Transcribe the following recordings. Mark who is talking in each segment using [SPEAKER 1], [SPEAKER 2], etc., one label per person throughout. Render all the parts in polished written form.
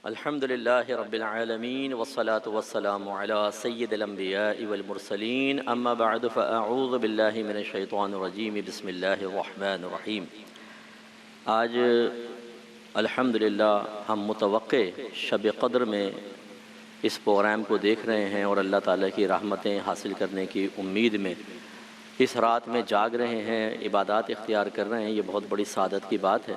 [SPEAKER 1] الحمد للہ رب العالمین والصلاة والسلام علی سید الانبیاء والمرسلین اما بعد فاعوذ باللہ من الشیطان الرجیم بسم اللہ الرحمن الرحیم۔ آج الحمدللہ ہم متوقع شب قدر میں اس پروگرام کو دیکھ رہے ہیں اور اللہ تعالیٰ کی رحمتیں حاصل کرنے کی امید میں اس رات میں جاگ رہے ہیں، عبادات اختیار کر رہے ہیں۔ یہ بہت بڑی سعادت کی بات ہے،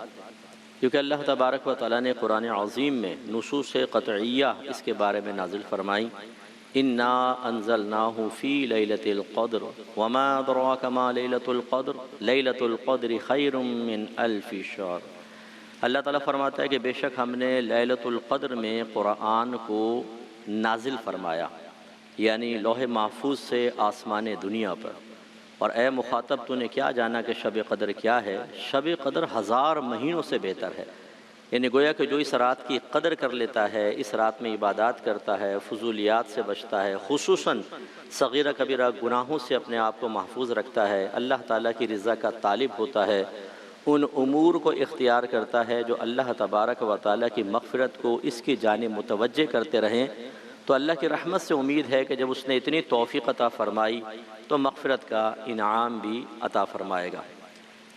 [SPEAKER 1] کیونکہ اللہ تبارک و تعالیٰ نے قرآن عظیم میں نصوص قطعیہ اس کے بارے میں نازل فرمائی۔ انا انزلناہ فی لیلۃ القدر وما ادراک ما لیلۃ القدر لیلۃ القدر خیر من الف شہر۔ اللہ تعالیٰ فرماتا ہے کہ بے شک ہم نے لیلۃ القدر میں قرآن کو نازل فرمایا، یعنی لوح محفوظ سے آسمان دنیا پر۔ اور اے مخاطب، تو نے کیا جانا کہ شب قدر کیا ہے؟ شب قدر 1000 مہینوں سے بہتر ہے۔ یعنی گویا کہ جو اس رات کی قدر کر لیتا ہے، اس رات میں عبادات کرتا ہے، فضولیات سے بچتا ہے، خصوصاً صغیرہ کبیرہ گناہوں سے اپنے آپ کو محفوظ رکھتا ہے، اللہ تعالیٰ کی رضا کا طالب ہوتا ہے، ان امور کو اختیار کرتا ہے جو اللہ تبارک و تعالیٰ کی مغفرت کو اس کی جانب متوجہ کرتے رہیں، تو اللہ کی رحمت سے امید ہے کہ جب اس نے اتنی توفیق عطا فرمائی تو مغفرت کا انعام بھی عطا فرمائے گا۔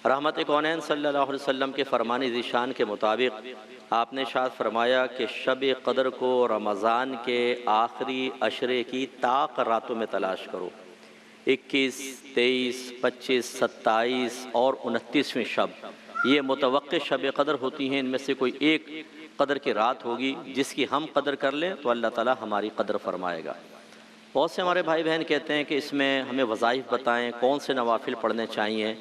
[SPEAKER 1] رحمت کونین صلی اللہ علیہ وسلم کے فرمان ذیشان کے مطابق آپ نے ارشاد فرمایا کہ شب قدر کو رمضان کے آخری عشرے کی طاق راتوں میں تلاش کرو۔ 21، 23، 25، 27 اور 29ویں شب یہ متوقع شب قدر ہوتی ہیں۔ ان میں سے کوئی ایک قدر کی رات ہوگی جس کی ہم قدر کر لیں تو اللہ تعالیٰ ہماری قدر فرمائے گا۔ بہت سے ہمارے بھائی بہن کہتے ہیں کہ اس میں ہمیں وظائف بتائیں، کون سے نوافل پڑھنے چاہیے،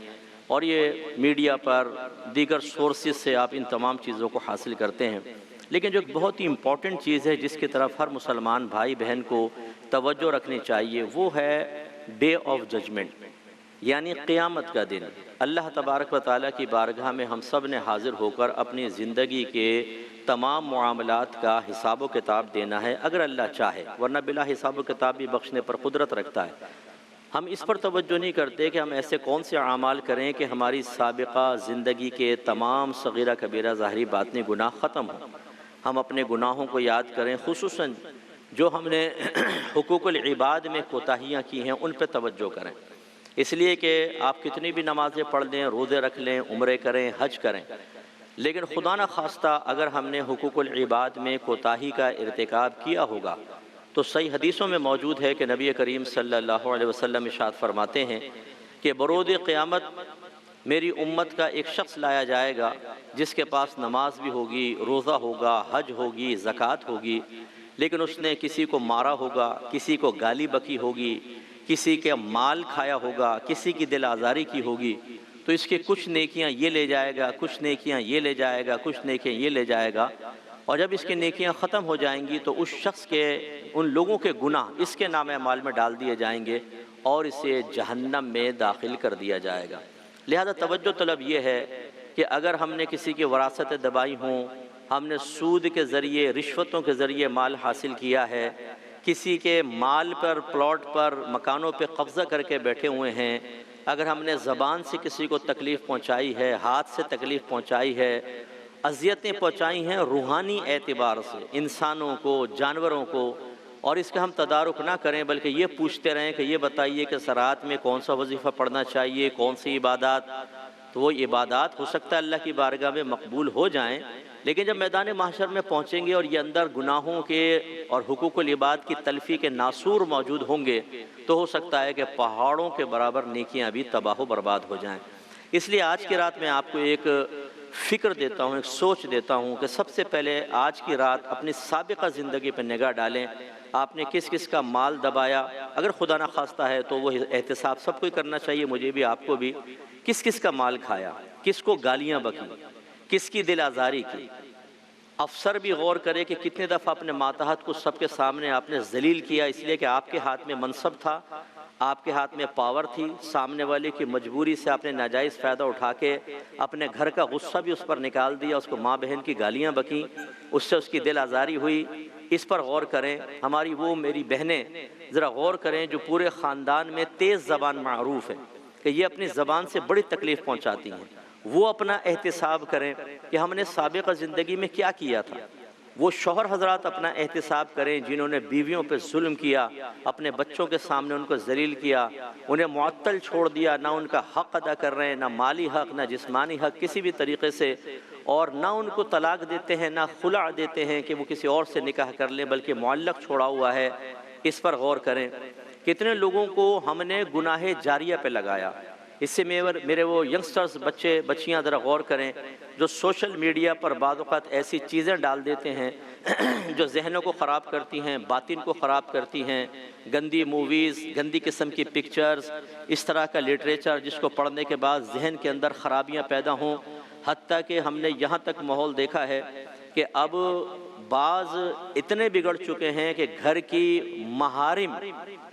[SPEAKER 1] اور یہ میڈیا پر دیگر سورسز سے آپ ان تمام چیزوں کو حاصل کرتے ہیں۔ لیکن جو ایک بہت ہی امپورٹنٹ چیز ہے جس کی طرف ہر مسلمان بھائی بہن کو توجہ رکھنی چاہیے، وہ ہے ڈے آف ججمنٹ، یعنی قیامت کا دن۔ اللہ تبارک و تعالیٰ کی بارگاہ میں ہم سب نے حاضر ہو کر اپنی زندگی کے تمام معاملات کا حساب و کتاب دینا ہے، اگر اللہ چاہے، ورنہ بلا حساب و کتاب بھی بخشنے پر قدرت رکھتا ہے۔ ہم اس پر توجہ نہیں کرتے کہ ہم ایسے کون سے اعمال کریں کہ ہماری سابقہ زندگی کے تمام صغیرہ کبیرہ ظاہری باطنی گناہ ختم ہوں۔ ہم اپنے گناہوں کو یاد کریں، خصوصاً جو ہم نے حقوق العباد میں کوتاہیاں کی ہیں ان پہ توجہ کریں، اس لیے کہ آپ کتنی بھی نمازیں پڑھ لیں، روزے رکھ لیں، عمرے کریں، حج کریں، لیکن خدا نہ خواستہ اگر ہم نے حقوق العباد میں کوتاہی کا ارتکاب کیا ہوگا تو صحیح حدیثوں میں موجود ہے کہ نبی کریم صلی اللہ علیہ وسلم ارشاد فرماتے ہیں کہ بروز قیامت میری امت کا ایک شخص لایا جائے گا جس کے پاس نماز بھی ہوگی، روزہ ہوگا، حج ہوگی، زکوٰۃ ہوگی، لیکن اس نے کسی کو مارا ہوگا، کسی کو گالی بکی ہوگی، کسی کے مال کھایا ہوگا، کسی کی دل آزاری کی ہوگی، تو اس کے کچھ نیکیاں یہ لے جائے گا، کچھ نیکیاں یہ لے جائے گا، کچھ نیکیاں یہ لے جائے گا، اور جب اس کی نیکیاں ختم ہو جائیں گی تو اس شخص کے ان لوگوں کے گناہ اس کے نام اعمال میں ڈال دیے جائیں گے اور اسے جہنم میں داخل کر دیا جائے گا۔ لہذا توجہ طلب یہ ہے کہ اگر ہم نے کسی کی وراثت دبائی ہوں، ہم نے سود کے ذریعے، رشوتوں کے ذریعے مال حاصل کیا ہے، کسی کے مال پر، پلاٹ پر، مکانوں پہ قبضہ کر کے بیٹھے ہوئے ہیں، اگر ہم نے زبان سے کسی کو تکلیف پہنچائی ہے، ہاتھ سے تکلیف پہنچائی ہے، اذیتیں پہنچائی ہیں روحانی اعتبار سے انسانوں کو، جانوروں کو، اور اس کا ہم تدارک نہ کریں بلکہ یہ پوچھتے رہیں کہ یہ بتائیے کہ رات میں کون سا وظیفہ پڑھنا چاہیے، کون سی عبادات، تو وہ عبادات ہو سکتا ہے اللہ کی بارگاہ میں مقبول ہو جائیں، لیکن جب میدان محشر میں پہنچیں گے اور یہ اندر گناہوں کے اور حقوق العباد کی تلفی کے ناسور موجود ہوں گے تو ہو سکتا ہے کہ پہاڑوں کے برابر نیکیاں بھی تباہ و برباد ہو جائیں۔ اس لیے آج کی رات میں آپ کو ایک فکر دیتا ہوں، ایک سوچ دیتا ہوں کہ سب سے پہلے آج کی رات اپنی سابقہ زندگی پہ نگاہ ڈالیں۔ آپ نے کس کس کا مال دبایا، اگر خدا نہ خواستہ ہے تو وہ احتساب سب کو کرنا چاہیے، مجھے بھی آپ کو بھی، کس کس کا مال کھایا، کس کو گالیاں بکی، کس کی دل آزاری کی۔ افسر بھی غور کرے کہ کتنے دفعہ اپنے ماتحت کو سب کے سامنے آپ نے ذلیل کیا، اس لیے کہ آپ کے ہاتھ میں منصب تھا، آپ کے ہاتھ میں پاور تھی، سامنے والے کی مجبوری سے آپ نے ناجائز فائدہ اٹھا کے اپنے گھر کا غصہ بھی اس پر نکال دیا، اس کو ماں بہن کی گالیاں بکیں، اس سے اس کی دل آزاری ہوئی۔ اس پر غور کریں۔ ہماری وہ میری بہنیں ذرا غور کریں جو پورے خاندان میں تیز زبان معروف ہے کہ یہ اپنی زبان سے بڑی تکلیف پہنچاتی ہیں، وہ اپنا احتساب کریں کہ ہم نے سابقہ زندگی میں کیا کیا تھا، وہ شوہر حضرات اپنا احتساب کریں جنہوں نے بیویوں پہ ظلم کیا، اپنے بچوں کے سامنے ان کو ذلیل کیا، انہیں معطل چھوڑ دیا، نہ ان کا حق ادا کر رہے ہیں، نہ مالی حق، نہ جسمانی حق کسی بھی طریقے سے، اور نہ ان کو طلاق دیتے ہیں، نہ خلع دیتے ہیں کہ وہ کسی اور سے نکاح کر لیں، بلکہ معلق چھوڑا ہوا ہے، اس پر غور کریں۔ کتنے لوگوں کو ہم نے گناہ جاریہ پہ لگایا۔ اس سے میرے وہ ینگسٹرز بچے بچیاں ذرا غور کریں جو سوشل میڈیا پر بعض اوقات ایسی چیزیں ڈال دیتے ہیں جو ذہنوں کو خراب کرتی ہیں، باطن کو خراب کرتی ہیں، گندی موویز، گندی قسم کی پکچرز، اس طرح کا لٹریچر جس کو پڑھنے کے بعد ذہن کے اندر خرابیاں پیدا ہوں، حتیٰ کہ ہم نے یہاں تک ماحول دیکھا ہے کہ اب بعض اتنے بگڑ چکے ہیں کہ گھر کی محارم،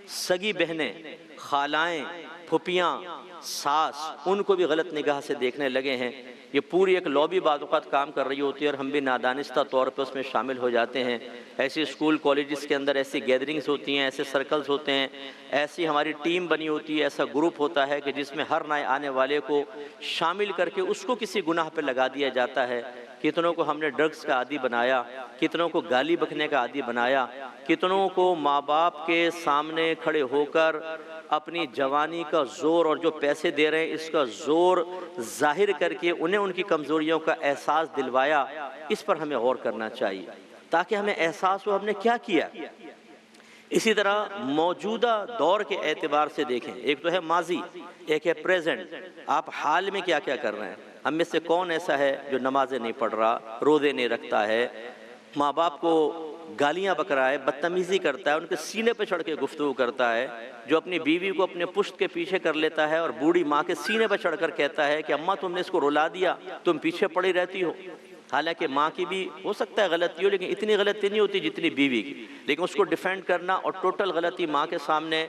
[SPEAKER 1] سگی بہنیں، خالائیں، پھپھیاں، ساس، ان کو بھی غلط نگاہ سے دیکھنے لگے ہیں۔ یہ پوری ایک لابی بعض اوقات کام کر رہی ہوتی ہے اور ہم بھی نادانستہ طور پہ اس میں شامل ہو جاتے ہیں۔ ایسی اسکول کالجز کے اندر ایسی گیدرنگز ہوتی ہیں، ایسے سرکلز ہوتے ہیں، ایسی ہماری ٹیم بنی ہوتی ہے، ایسا گروپ ہوتا ہے کہ جس میں ہر نئے آنے والے کو شامل کر کے اس کو کسی گناہ پہ لگا دیا جاتا ہے۔ کتنوں کو ہم نے ڈرگز کا عادی بنایا، کتنوں کو گالی بکنے کا عادی بنایا، کتنوں کو ماں باپ کے سامنے کھڑے ہو کر اپنی جوانی کا زور اور جو پیسے دے رہے ہیں اس کا زور ظاہر کر کے انہیں ان کی کمزوریوں کا احساس دلوایا۔ اس پر ہمیں غور کرنا چاہیے تاکہ ہمیں احساس ہو ہم نے کیا کیا۔ اسی طرح موجودہ دور کے اعتبار سے دیکھیں، ایک تو ہے ماضی، ایک ہے پریزنٹ، آپ حال میں کیا کیا کر رہے ہیں۔ ہم میں سے کون ایسا ہے جو نمازیں نہیں پڑھ رہا، روزے نہیں رکھتا ہے، ماں باپ کو گالیاں بک رہا ہے، بدتمیزی کرتا ہے، ان کے سینے پہ چڑھ کے گفتگو کرتا ہے، جو اپنی بیوی کو اپنے پشت کے پیچھے کر لیتا ہے اور بوڑھی ماں کے سینے پہ چڑھ کر کہتا ہے کہ اماں تم نے اس کو رلا دیا، تم پیچھے پڑی رہتی ہو۔ حالانکہ ماں کی بھی ہو سکتا ہے غلطی ہو، لیکن اتنی غلطی نہیں ہوتی جتنی بیوی کی، لیکن اس کو ڈیفینڈ کرنا اور ٹوٹل غلطی ماں کے سامنے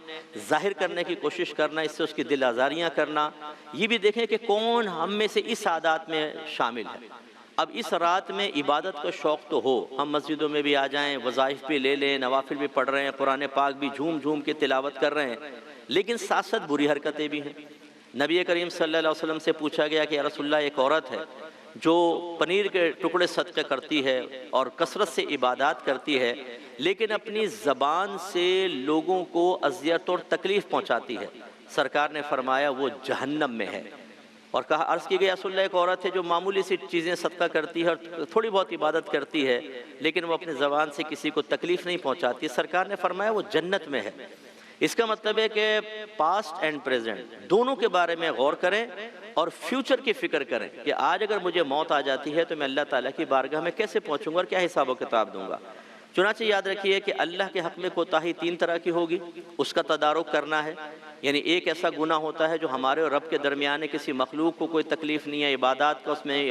[SPEAKER 1] ظاہر کرنے کی کوشش کرنا، اس سے اس کی دل آزاریاں کرنا۔ یہ بھی دیکھیں کہ کون ہم میں سے اس عادات میں شامل ہے۔ اب اس رات میں عبادت کا شوق تو ہو، ہم مسجدوں میں بھی آ جائیں، وظائف بھی لے لیں، نوافل بھی پڑھ رہے ہیں، قرآن پاک بھی جھوم جھوم کے تلاوت کر رہے ہیں، لیکن ساتھ ساتھ بری حرکتیں بھی ہیں۔ نبی کریم صلی اللہ علیہ وسلم سے پوچھا گیا کہ یا رسول اللہ، ایک عورت ہے جو پنیر کے ٹکڑے صدقہ کرتی ہے اور کثرت سے عبادات کرتی ہے، لیکن اپنی زبان سے لوگوں کو اذیت اور تکلیف پہنچاتی ہے۔ سرکار نے فرمایا وہ جہنم میں ہے، اور کہا عرض کی گئی یا رسول اللہ، ایک عورت ہے جو معمولی سی چیزیں صدقہ کرتی ہے اور تھوڑی بہت عبادت کرتی ہے، لیکن وہ اپنی زبان سے کسی کو تکلیف نہیں پہنچاتی۔ سرکار نے فرمایا وہ جنت میں ہے۔ اس کا مطلب ہے کہ پاسٹ اینڈ پریزنٹ دونوں کے بارے میں غور کریں اور فیوچر کی فکر کریں کہ آج اگر مجھے موت آ جاتی ہے تو میں اللہ تعالیٰ کی بارگاہ میں کیسے پہنچوں گا اور کیا حساب و کتاب دوں گا۔ چنانچہ یاد رکھیے کہ اللہ کے حق میں کوتاہی تین طرح کی ہوگی، اس کا تدارک کرنا ہے۔ یعنی ایک ایسا گناہ ہوتا ہے جو ہمارے اور رب کے درمیان ہے، کسی مخلوق کو کوئی تکلیف نہیں ہے، عبادات کا اس میں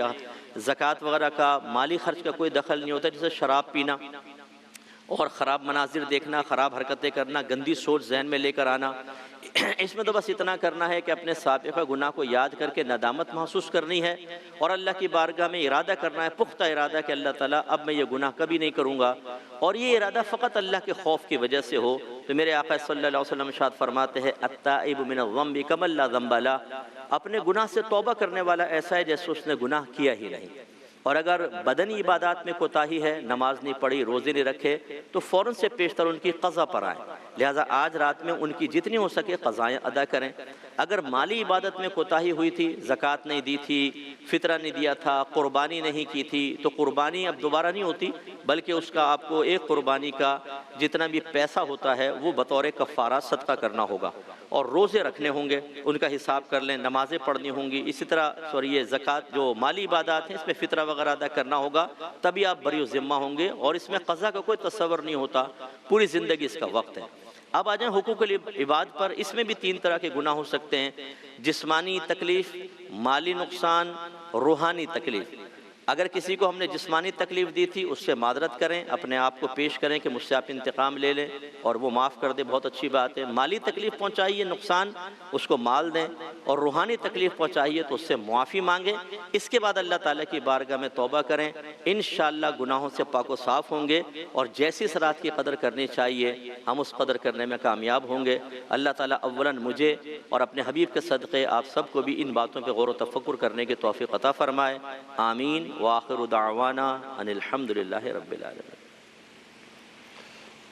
[SPEAKER 1] زکوٰۃ وغیرہ کا مالی خرچ کا کوئی دخل نہیں ہوتا، جیسے شراب پینا اور خراب مناظر دیکھنا، خراب حرکتیں کرنا، گندی سوچ ذہن میں لے کر آنا۔ اس میں تو بس اتنا کرنا ہے کہ اپنے سابقہ گناہ کو یاد کر کے ندامت محسوس کرنی ہے اور اللہ کی بارگاہ میں ارادہ کرنا ہے، پختہ ارادہ کہ اللہ تعالیٰ اب میں یہ گناہ کبھی نہیں کروں گا، اور یہ ارادہ فقط اللہ کے خوف کی وجہ سے ہو۔ تو میرے آقا صلی اللہ علیہ وسلم ارشاد فرماتے ہیں التائب من الذنب کمن لا ذنب لہ، اپنے گناہ سے توبہ کرنے والا ایسا ہے جیسے اس نے گناہ کیا ہی نہیں۔ اور اگر بدنی عبادات میں کوتاہی ہے، نماز نہیں پڑھی، روزے نہیں رکھے، تو فوراً سے پیشتر ان کی قضا پر آئیں۔ لہٰذا آج رات میں ان کی جتنی ہو سکے قضائیں ادا کریں۔ اگر مالی عبادت میں کوتاہی ہوئی تھی، زکوٰۃ نہیں دی تھی، فطرہ نہیں دیا تھا، قربانی نہیں کی تھی، تو قربانی اب دوبارہ نہیں ہوتی، بلکہ اس کا آپ کو ایک قربانی کا جتنا بھی پیسہ ہوتا ہے وہ بطور کفارہ صدقہ کرنا ہوگا، اور روزے رکھنے ہوں گے، ان کا حساب کر لیں، نمازیں پڑھنی ہوں گی، اسی طرح یہ زکوٰۃ جو مالی عبادات ہیں اس میں فطرہ وغیرہ ادا کرنا ہوگا، تبھی آپ بری ذمہ ہوں گے، اور اس میں قضا کا کوئی تصور نہیں ہوتا، پوری زندگی اس کا وقت ہے۔ اب آ جائیں حقوق العباد پر۔ اس میں بھی تین طرح کے گناہ ہو سکتے ہیں، جسمانی تکلیف، مالی نقصان، روحانی تکلیف۔ اگر کسی کو ہم نے جسمانی تکلیف دی تھی اس سے معذرت کریں، اپنے آپ کو پیش کریں کہ مجھ سے آپ انتقام لے لیں اور وہ معاف کر دے، بہت اچھی بات ہے۔ مالی تکلیف پہنچائیے، نقصان، اس کو مال دیں، اور روحانی تکلیف پہنچائیے تو اس سے معافی مانگیں۔ اس کے بعد اللہ تعالیٰ کی بارگاہ میں توبہ کریں، انشاءاللہ گناہوں سے پاک و صاف ہوں گے، اور جیسی اس رات کی قدر کرنی چاہیے ہم اس قدر کرنے میں کامیاب ہوں گے۔ اللہ تعالیٰ اولاً مجھے اور اپنے حبیب کے صدقے آپ سب کو بھی ان باتوں پہ غور و تفکر کرنے کی توفیق عطا فرمائے، آمین۔ وآخر دعوانا ان الحمد للہ رب العالمین.